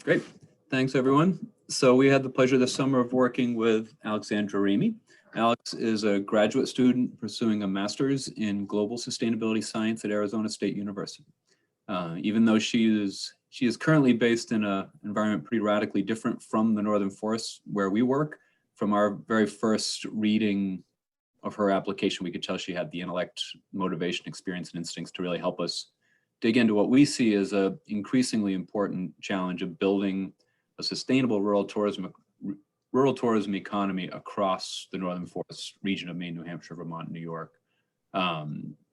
Great. Thanks, everyone. So we had the pleasure this summer of working with Alexandra Ramey. Alex is a graduate student pursuing a master's in global sustainability science at Arizona State University. Even though she is currently based in an environment pretty radically different from the Northern Forest where we work, from our very first reading of her application, we could tell she had the intellect, motivation, experience, and instincts to really help us dig into what we see as an increasingly important challenge of building a sustainable rural tourism economy across the Northern Forest region of Maine, New Hampshire, Vermont, New York.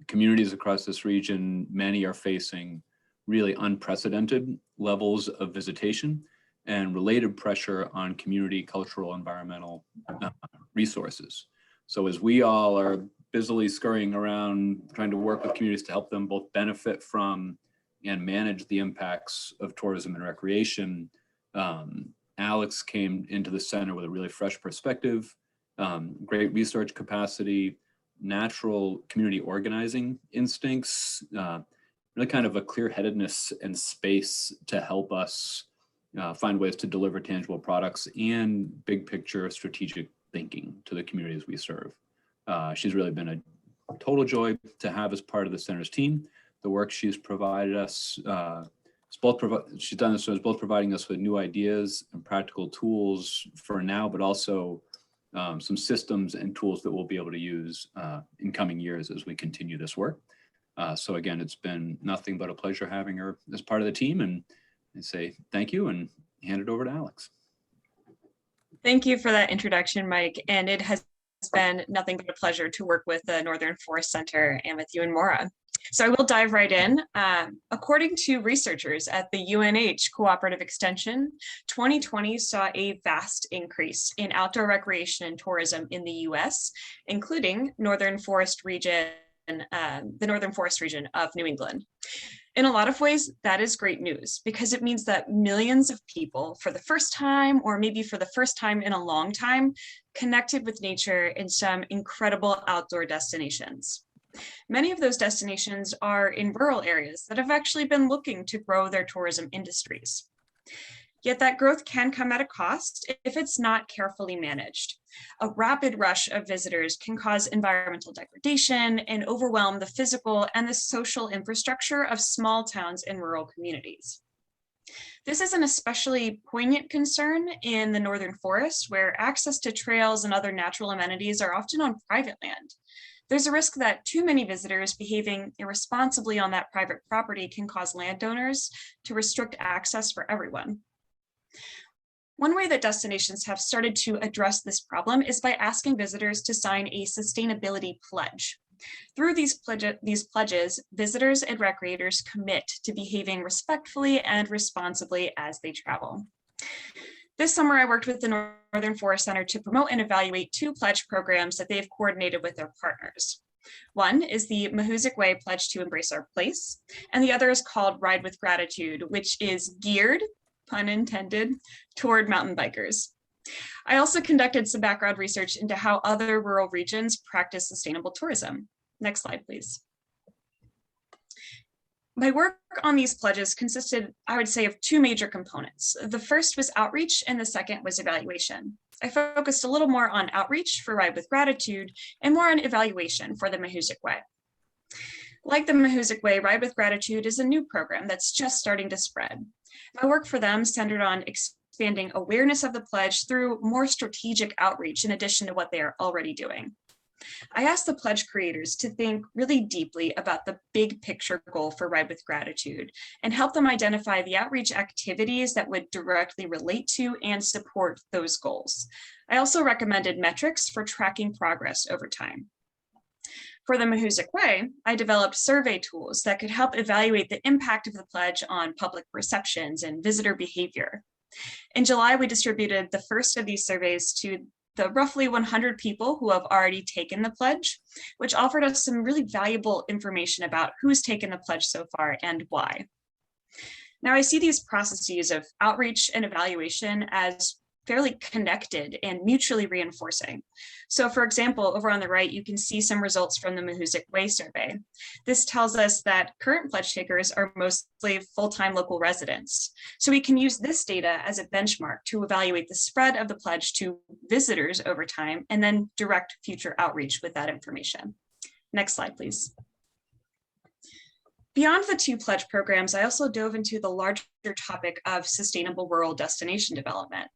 Communities across this region, many are facing really unprecedented levels of visitation and related pressure on community, cultural, environmental resources. So as we all are busily scurrying around trying to work with communities to help them both benefit from and manage the impacts of tourism and recreation, Alex came into the center with a really fresh perspective, great research capacity, natural community organizing instincts, really kind of a clear-headedness and space to help us find ways to deliver tangible products and big picture strategic thinking to the communities we serve. She's really been a total joy to have as part of the center's team. The work she's provided us, she's done this, so it's both providing us with new ideas and practical tools for now, but also some systems and tools that we'll be able to use in coming years as we continue this work. So again, it's been nothing but a pleasure having her as part of the team, and I say thank you and hand it over to Alex. Thank you for that introduction, Mike. And it has been nothing but a pleasure to work with the Northern Forest Center and with you and Maura. So I will dive right in. According to researchers at the UNH Cooperative Extension, 2020 saw a vast increase in outdoor recreation and tourism in the US, including the Northern Forest region of New England. In a lot of ways, that is great news because it means that millions of people, for the first time, or maybe for the first time in a long time, connected with nature in some incredible outdoor destinations. Many of those destinations are in rural areas that have actually been looking to grow their tourism industries. Yet that growth can come at a cost if it's not carefully managed. A rapid rush of visitors can cause environmental degradation and overwhelm the physical and the social infrastructure of small towns and rural communities. This is an especially poignant concern in the Northern Forest, where access to trails and other natural amenities are often on private land. There's a risk that too many visitors behaving irresponsibly on that private property can cause landowners to restrict access for everyone. One way that destinations have started to address this problem is by asking visitors to sign a sustainability pledge. Through these pledges, visitors and recreators commit to behaving respectfully and responsibly as they travel. This summer, I worked with the Northern Forest Center to promote and evaluate 2 pledge programs that they've coordinated with their partners. One is the Mahoosic Way Pledge to Embrace Our Place, and the other is called Ride with Gratitude, which is geared, pun intended, toward mountain bikers. I also conducted some background research into how other rural regions practice sustainable tourism. Next slide, please. My work on these pledges consisted, I would say, of 2 major components. The first was outreach, and the second was evaluation. I focused a little more on outreach for Ride with Gratitude and more on evaluation for the Mahoosic Way. Like the Mahoosic Way, Ride with Gratitude is a new program that's just starting to spread. My work for them centered on expanding awareness of the pledge through more strategic outreach in addition to what they are already doing. I asked the pledge creators to think really deeply about the big picture goal for Ride with Gratitude and help them identify the outreach activities that would directly relate to and support those goals. I also recommended metrics for tracking progress over time. For the Mahoosic Way, I developed survey tools that could help evaluate the impact of the pledge on public perceptions and visitor behavior. In July, we distributed the first of these surveys to the roughly 100 people who have already taken the pledge, which offered us some really valuable information about who's taken the pledge so far and why. Now, I see these processes of outreach and evaluation as fairly connected and mutually reinforcing. So for example, over on the right, you can see some results from the Mahuzik Way survey. This tells us that current pledge takers are mostly full-time local residents. So we can use this data as a benchmark to evaluate the spread of the pledge to visitors over time and then direct future outreach with that information. Next slide, please. Beyond the 2 pledge programs, I also dove into the larger topic of sustainable rural destination development.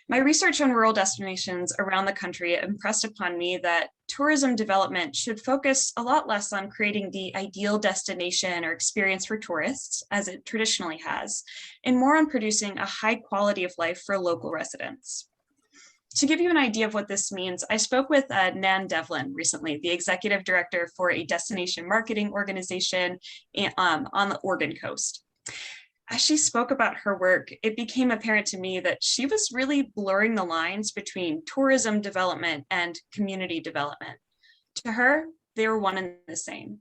My research on rural destinations around the country impressed upon me that tourism development should focus a lot less on creating the ideal destination or experience for tourists, as it traditionally has, and more on producing a high quality of life for local residents. To give you an idea of what this means, I spoke with Nan Devlin recently, the executive director for a destination marketing organization on the Oregon coast. As she spoke about her work, it became apparent to me that she was really blurring the lines between tourism development and community development. To her, they were one and the same.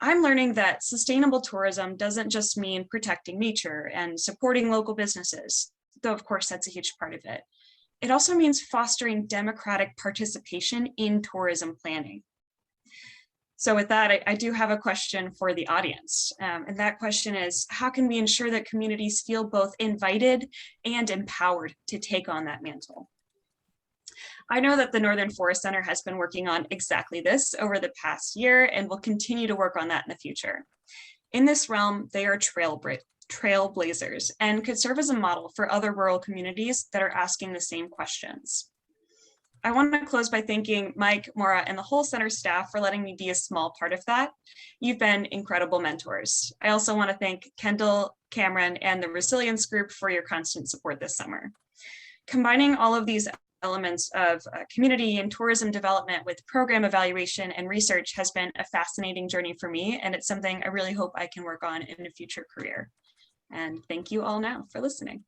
I'm learning that sustainable tourism doesn't just mean protecting nature and supporting local businesses, though of course that's a huge part of it. It also means fostering democratic participation in tourism planning. So with that, I do have a question for the audience. And that question is, how can we ensure that communities feel both invited and empowered to take on that mantle? I know that the Northern Forest Center has been working on exactly this over the past year and will continue to work on that in the future. In this realm, they are trailblazers and could serve as a model for other rural communities that are asking the same questions. I want to close by thanking Mike, Maura, and the whole center staff for letting me be a small part of that. You've been incredible mentors. I also want to thank Kendall, Cameron, and the Resilience Group for your constant support this summer. Combining all of these elements of community and tourism development with program evaluation and research has been a fascinating journey for me, and it's something I really hope I can work on in a future career. And thank you all now for listening.